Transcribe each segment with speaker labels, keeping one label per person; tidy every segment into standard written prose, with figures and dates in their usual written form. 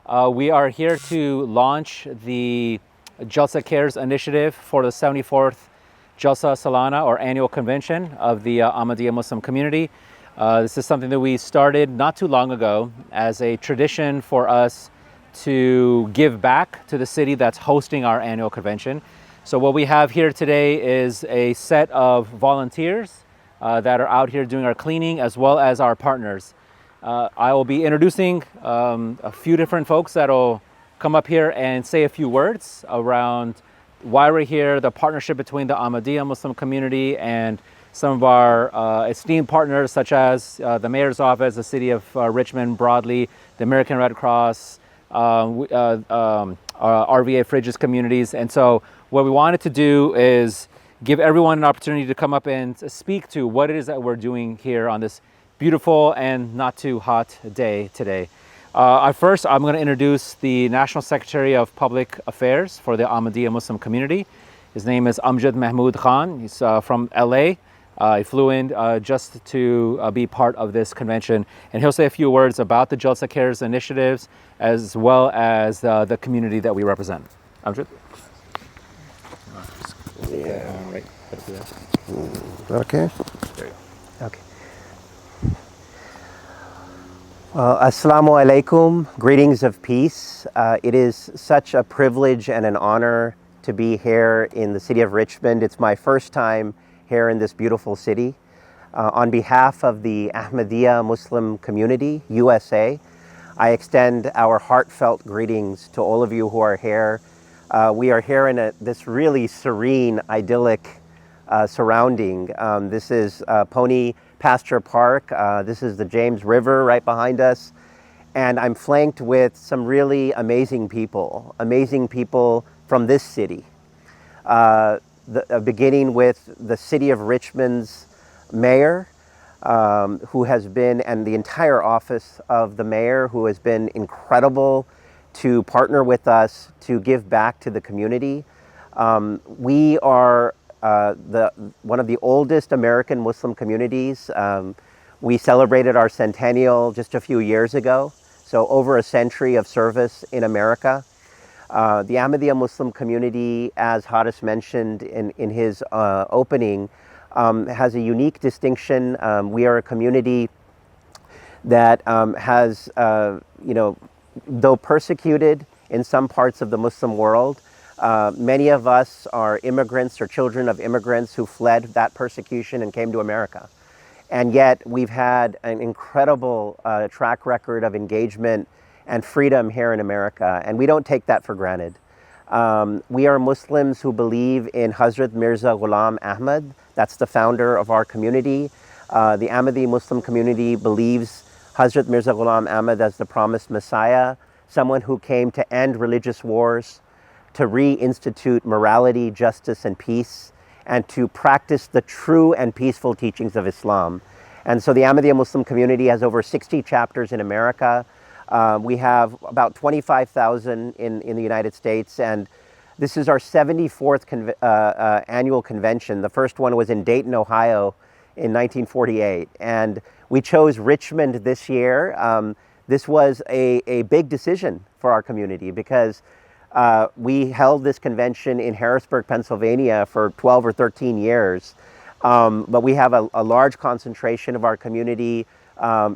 Speaker 1: We are here to launch the Jalsa Cares initiative for the 74th Jalsa Salana, or annual convention of the Ahmadiyya Muslim community. This is something that we started not too long ago as a tradition for us to give back to the city that's hosting our annual convention. So what we have here today is a set of volunteers that are out here doing our cleaning, as well as our partners. I will be introducing a few different folks that will come up here and say a few words around why we're here, the partnership between the Ahmadiyya Muslim community and some of our esteemed partners, such as the Mayor's Office, the City of Richmond broadly, the American Red Cross, RVA Fridges communities. And so what we wanted to do is give everyone an opportunity to come up and speak to what it is that we're doing here on this beautiful and not too hot day today. First, I'm going to introduce the National Secretary of Public Affairs for the Ahmadiyya Muslim community. His name is Amjad Mahmood Khan. He's from LA. He flew in just to be part of this convention, and he'll say a few words about the Jalsa Cares initiatives as well as the community that we represent. Amjad?
Speaker 2: Yeah.
Speaker 1: Right.
Speaker 2: Okay.
Speaker 1: There you go.
Speaker 2: Okay. Assalamu alaikum. Greetings of peace. It is such a privilege and an honor to be here in the city of Richmond. It's my first time here in this beautiful city. On behalf of the Ahmadiyya Muslim Community USA, I extend our heartfelt greetings to all of you who are here. We are here in this really serene, idyllic surrounding. This is Pony Pasture Park. This is the James River right behind us. And I'm flanked with some really amazing people from this city. Beginning with the city of Richmond's mayor, who has been, and the entire office of the mayor, who has been incredible to partner with us to give back to the community. We are one of the oldest American Muslim communities. We celebrated our centennial just a few years ago, so over a century of service in America. The Ahmadiyya Muslim community, as Haris mentioned in his opening, has a unique distinction. We are a community that has, though persecuted in some parts of the Muslim world, many of us are immigrants or children of immigrants who fled that persecution and came to America. And yet we've had an incredible track record of engagement and freedom here in America, and we don't take that for granted. We are Muslims who believe in Hazrat Mirza Ghulam Ahmad. That's the founder of our community. The Ahmadi Muslim community believes Hazrat Mirza Ghulam Ahmad as the promised Messiah, someone who came to end religious wars, to reinstitute morality, justice, and peace, and to practice the true and peaceful teachings of Islam. And so the Ahmadiyya Muslim community has over 60 chapters in America. We have about 25,000 in the United States, and this is our 74th annual convention. The first one was in Dayton, Ohio in 1948, and we chose Richmond this year. This was a big decision for our community because we held this convention in Harrisburg, Pennsylvania for 12 or 13 years, but we have a large concentration of our community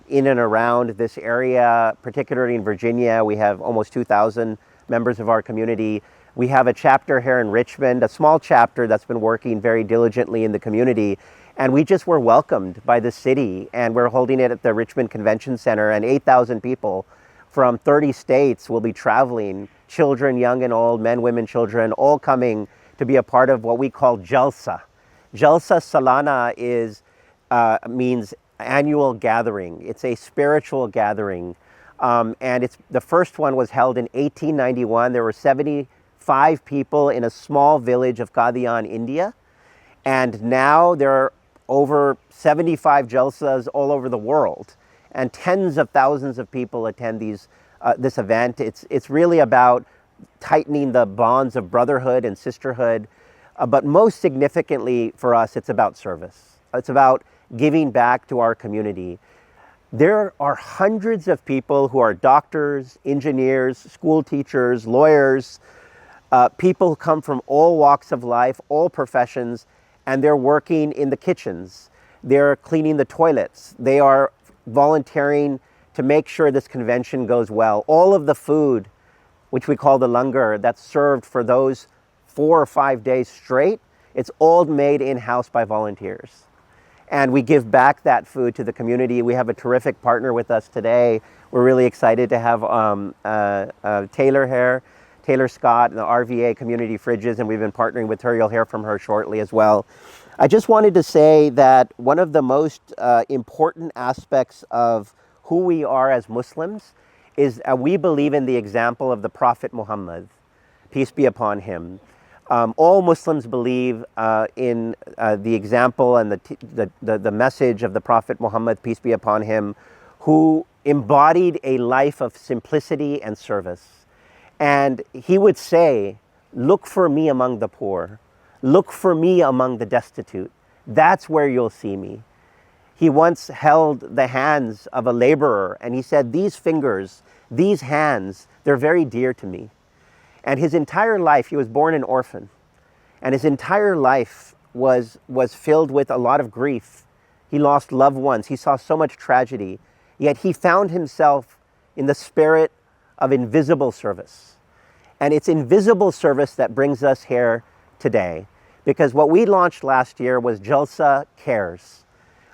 Speaker 2: in and around this area, particularly in Virginia. We have almost 2,000 members of our community. We have a chapter here in Richmond, a small chapter that's been working very diligently in the community, and we just were welcomed by the city, and we're holding it at the Richmond Convention Center, and 8,000 people from 30 states will be traveling, children, young and old, men, women, children, all coming to be a part of what we call Jalsa. Jalsa Salana means annual gathering. It's a spiritual gathering. And the first one was held in 1891. There were 75 people in a small village of Qadian, India. And now there are over 75 Jalsas all over the world. And tens of thousands of people attend this event. It's really about tightening the bonds of brotherhood and sisterhood. But most significantly for us, it's about service. It's about giving back to our community. There are hundreds of people who are doctors, engineers, school teachers, lawyers, people who come from all walks of life, all professions, and they're working in the kitchens. They're cleaning the toilets. They are volunteering to make sure this convention goes well. All of the food, which we call the langar, that's served for those 4 or 5 days straight, it's all made in-house by volunteers. And we give back that food to the community. We have a terrific partner with us today. We're really excited to have Taylor here, Taylor Scott, and the RVA Community Fridges, and we've been partnering with her. You'll hear from her shortly as well. I just wanted to say that one of the most important aspects of who we are as Muslims is we believe in the example of the Prophet Muhammad, peace be upon him. All Muslims believe in the example and the message of the Prophet Muhammad, peace be upon him, who embodied a life of simplicity and service. And he would say, look for me among the poor. Look for me among the destitute. That's where you'll see me. He once held the hands of a laborer and he said, these fingers, these hands, they're very dear to me. And his entire life, he was born an orphan, and his entire life was filled with a lot of grief. He lost loved ones. He saw so much tragedy, yet he found himself in the spirit of invisible service. And it's invisible service that brings us here today, because what we launched last year was Jalsa Cares.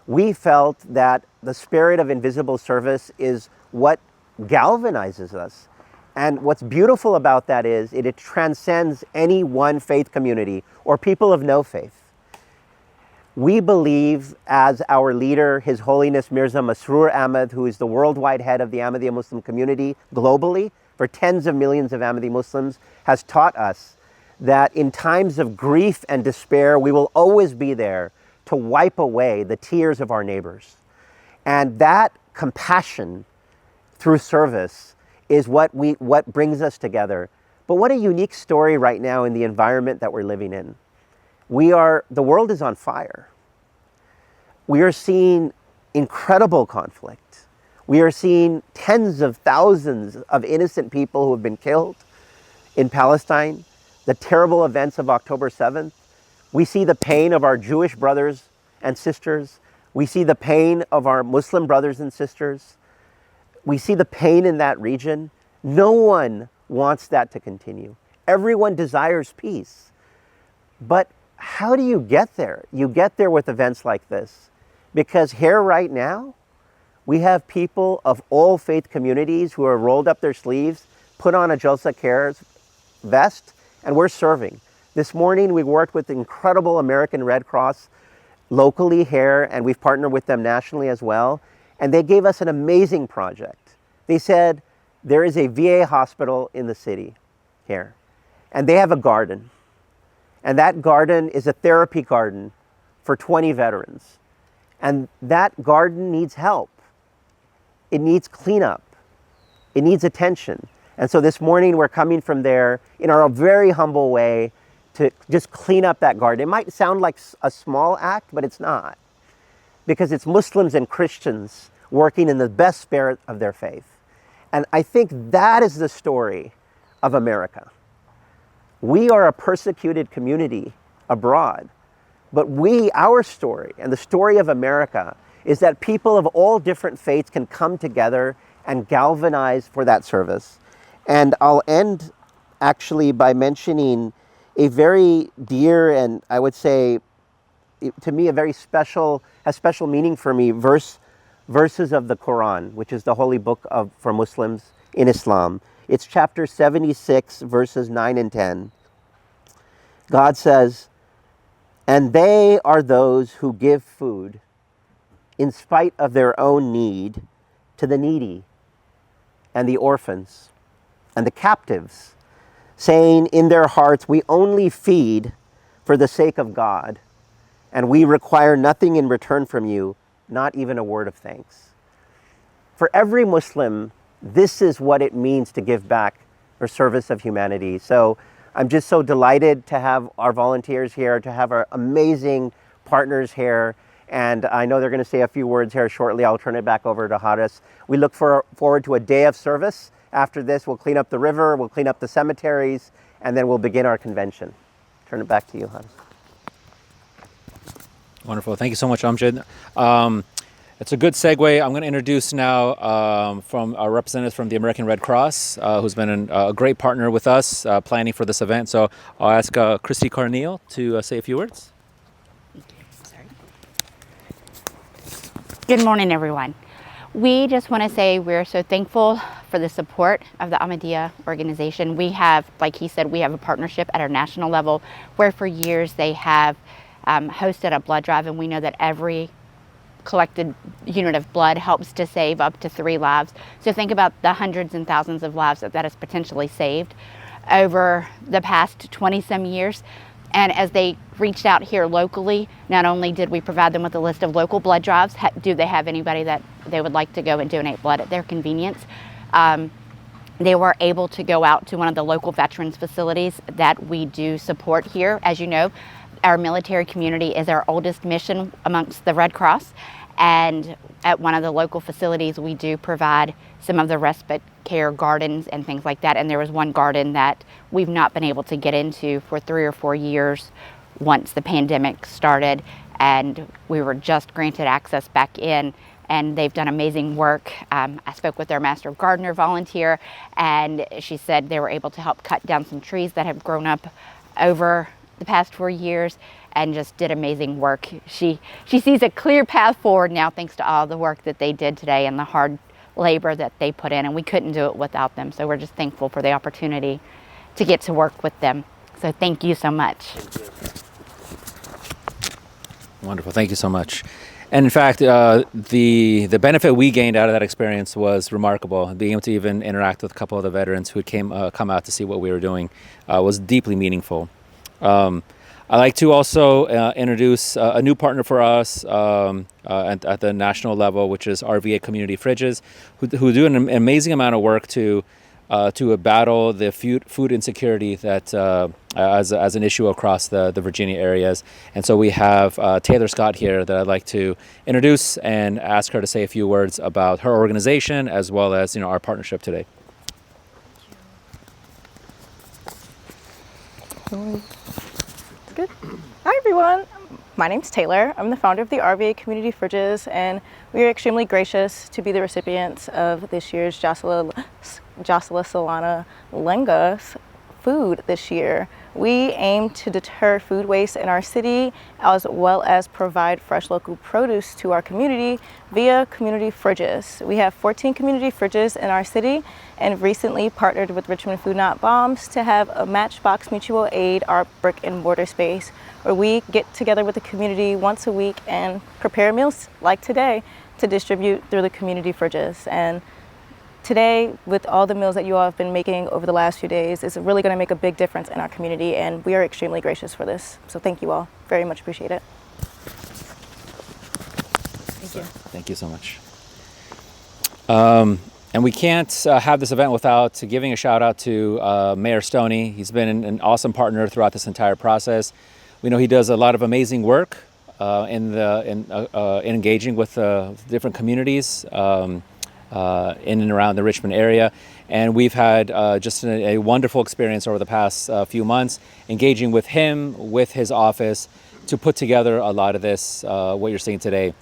Speaker 2: We felt that the spirit of invisible service is what galvanizes us. And what's beautiful about that is it transcends any one faith community or people of no faith. We believe, as our leader, His Holiness Mirza Masroor Ahmad, who is the worldwide head of the Ahmadiyya Muslim community globally for tens of millions of Ahmadiyya Muslims, has taught us that in times of grief and despair, we will always be there to wipe away the tears of our neighbors. And that compassion through service is what brings us together. But what a unique story right now in the environment that we're living in. The world is on fire. We are seeing incredible conflict. We are seeing tens of thousands of innocent people who have been killed in Palestine, the terrible events of October 7th. We see the pain of our Jewish brothers and sisters. We see the pain of our Muslim brothers and sisters. We see the pain in that region. No one wants that to continue. Everyone desires peace. But how do you get there? You get there with events like this. Because here right now, we have people of all faith communities who have rolled up their sleeves, put on a Jalsa Cares vest, and we're serving. This morning, we worked with the incredible American Red Cross locally here, and we've partnered with them nationally as well. And they gave us an amazing project. They said, there is a VA hospital in the city here, and they have a garden. And that garden is a therapy garden for 20 veterans. And that garden needs help. It needs cleanup. It needs attention. And so this morning we're coming from there in our very humble way to just clean up that garden. It might sound like a small act, but it's not. Because it's Muslims and Christians working in the best spirit of their faith. And I think that is the story of America. We are a persecuted community abroad, but our story and the story of America is that people of all different faiths can come together and galvanize for that service. And I'll end actually by mentioning a very dear and I would say to me has special meaning for me, verses of the Quran, which is the holy book for Muslims in Islam. It's chapter 76, verses 9 and 10. God says, and they are those who give food in spite of their own need to the needy and the orphans and the captives, saying in their hearts, we only feed for the sake of God, and we require nothing in return from you, not even a word of thanks. For every Muslim, this is what it means to give back for service of humanity. So I'm just so delighted to have our volunteers here, to have our amazing partners here. And I know they're going to say a few words here shortly. I'll turn it back over to Haris. We look forward to a day of service. After this, we'll clean up the river, we'll clean up the cemeteries, and then we'll begin our convention. Turn it back to you, Haris.
Speaker 1: Wonderful. Thank you so much, Amjad. It's a good segue. I'm going to introduce now from our representative from the American Red Cross, who's been a great partner with us planning for this event. So I'll ask Christy Carneal to say a few words.
Speaker 3: Good morning, everyone. We just want to say we're so thankful for the support of the Ahmadiyya organization. We have, like he said, we have a partnership at our national level where for years they have hosted a blood drive, and we know that every collected unit of blood helps to save up to 3 lives. So think about the hundreds and thousands of lives that has potentially saved over the past 20-some years. And as they reached out here locally, not only did we provide them with a list of local blood drives, do they have anybody that they would like to go and donate blood at their convenience? They were able to go out to one of the local veterans facilities that we do support here. As you know, our military community is our oldest mission amongst the Red Cross. And at one of the local facilities, we do provide some of the respite care gardens and things like that. And there was one garden that we've not been able to get into for 3 or 4 years once the pandemic started. And we were just granted access back in, and they've done amazing work. I spoke with their Master Gardener volunteer, and she said they were able to help cut down some trees that have grown up over the past 4 years, and just did amazing work. She sees a clear path forward now thanks to all the work that they did today and the hard labor that they put in, and we couldn't do it without them. So we're just thankful for the opportunity to get to work with them. So thank you so much.
Speaker 1: Wonderful. Thank you so much. And in fact, the benefit we gained out of that experience was remarkable. Being able to even interact with a couple of the veterans who had come out to see what we were doing was deeply meaningful. I'd like to also introduce a new partner for us at the national level, which is RVA Community Fridges, who do an amazing amount of work to battle the food insecurity that as an issue across the Virginia areas. And so we have Taylor Scott here that I'd like to introduce and ask her to say a few words about her organization as well as our partnership today.
Speaker 4: Good. Hi everyone, my name's Taylor. I'm the founder of the RVA Community Fridges, and we are extremely gracious to be the recipients of this year's Jalsa Salana Lenga food this year. We aim to deter food waste in our city as well as provide fresh local produce to our community via community fridges. We have 14 community fridges in our city and recently partnered with Richmond Food Not Bombs to have a Matchbox Mutual Aid, our brick and mortar space, where we get together with the community once a week and prepare meals like today to distribute through the community fridges. And today, with all the meals that you all have been making over the last few days, is really going to make a big difference in our community, and we are extremely gracious for this. So thank you all. Very much appreciate it. Thank you.
Speaker 1: Thank you so much. And we can't have this event without giving a shout out to Mayor Stoney. He's been an awesome partner throughout this entire process. We know he does a lot of amazing work in engaging with different communities in and around the Richmond area. And we've had just a wonderful experience over the past few months engaging with him, with his office, to put together a lot of this, what you're seeing today.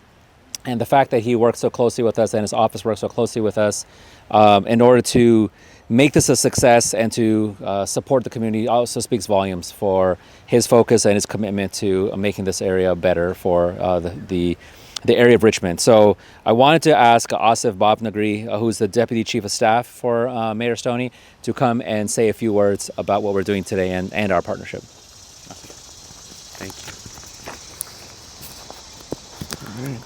Speaker 1: And the fact that he works so closely with us and his office works so closely with us in order to make this a success and to support the community also speaks volumes for his focus and his commitment to making this area better for the area of Richmond. So I wanted to ask Asif Bhavnagri, who's the Deputy Chief of Staff for Mayor Stoney, to come and say a few words about what we're doing today and our partnership.
Speaker 5: Thank you. All right.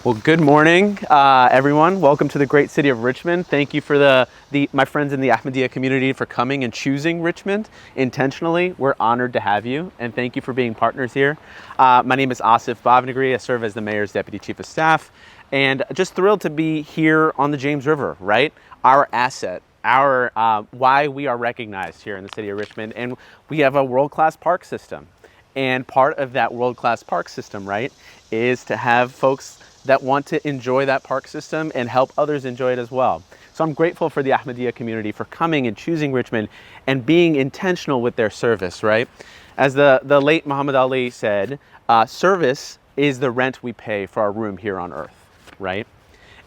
Speaker 5: Well, good morning, everyone. Welcome to the great city of Richmond. Thank you for my friends in the Ahmadiyya community for coming and choosing Richmond intentionally. We're honored to have you, and thank you for being partners here. My name is Asif Bhavnagri. I serve as the Mayor's Deputy Chief of Staff, and just thrilled to be here on the James River, right? Our asset, why we are recognized here in the city of Richmond, and we have a world-class park system. And part of that world-class park system, right, is to have folks that want to enjoy that park system and help others enjoy it as well. So I'm grateful for the Ahmadiyya community for coming and choosing Richmond and being intentional with their service, right? As the late Muhammad Ali said, service is the rent we pay for our room here on earth, right?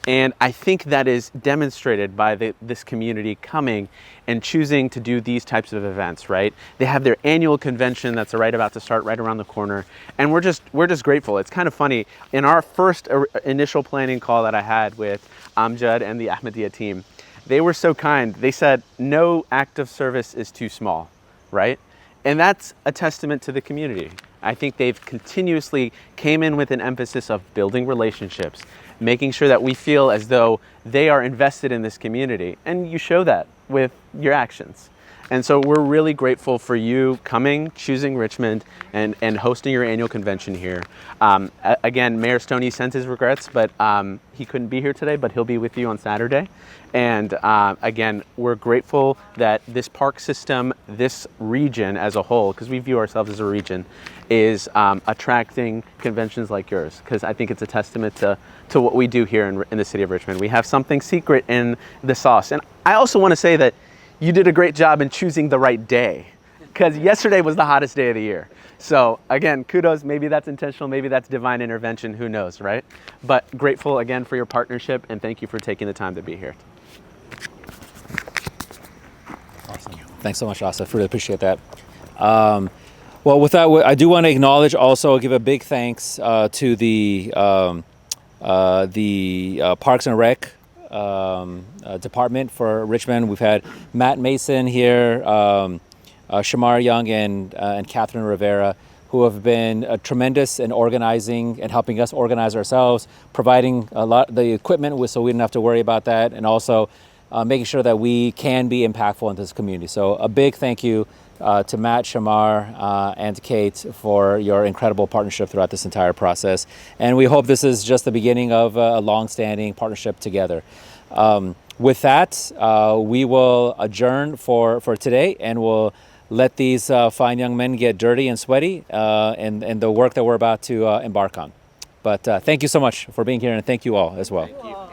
Speaker 5: And I think that is demonstrated by this community coming and choosing to do these types of events, right? They have their annual convention that's right about to start right around the corner. And we're just grateful. It's kind of funny. In our first initial planning call that I had with Amjad and the Ahmadiyya team, they were so kind. They said, no act of service is too small, right? And that's a testament to the community. I think they've continuously came in with an emphasis of building relationships, making sure that we feel as though they are invested in this community. And you show that with your actions. And so we're really grateful for you coming, choosing Richmond, and hosting your annual convention here. Again, Mayor Stoney sends his regrets, but he couldn't be here today, but he'll be with you on Saturday. And again, we're grateful that this park system, this region as a whole, because we view ourselves as a region, is attracting conventions like yours, because I think it's a testament to what we do here in the city of Richmond. We have something secret in the sauce. And I also want to say that you did a great job in choosing the right day, because yesterday was the hottest day of the year. So again, kudos. Maybe that's intentional, maybe that's divine intervention, who knows, right? But grateful again for your partnership, and thank you for taking the time to be here.
Speaker 1: Awesome. Thanks so much, Asa. Really appreciate that. Well, with that, I do want to acknowledge, also give a big thanks to the Parks and Rec department for Richmond. We've had Matt Mason here, Shamar Young, and Catherine Rivera, who have been tremendous in organizing and helping us organize ourselves, providing a lot of the equipment so we didn't have to worry about that, and also making sure that we can be impactful in this community. So a big thank you to Matt, Shamar, and Kate for your incredible partnership throughout this entire process. And we hope this is just the beginning of a long-standing partnership together. With that, we will adjourn for today, and we'll let these fine young men get dirty and sweaty in the work that we're about to embark on. But thank you so much for being here, and thank you all as well.